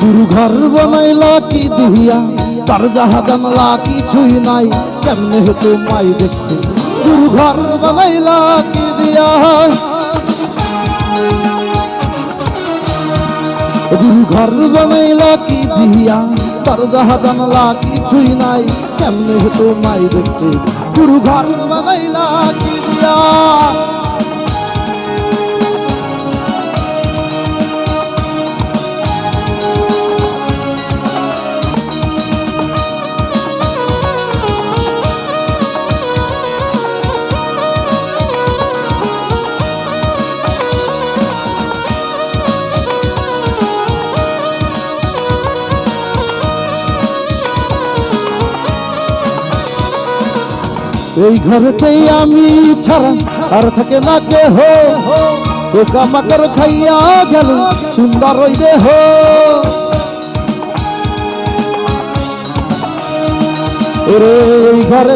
গুরু ঘর বানাইলা কি দিয়া, তার যাহা জানলা কিছুই নাই, কেমনে তোমায় দেখতে। গুরু ঘর বানাইলা কি দিয়া, গুরু ঘর বানাইলা কি দিয়া, তার যাহা জানলা কিছুই নাই, কেমনে তোমায় দেখতে। গুরু ঘর বানাইলা কি দিয়া। এই ঘরেতেই আমি ছাড়া আর থাকে না কেহ, পোকা মাকড় খাইয়া গেল সুন্দর ওই দেহ। এই ঘরে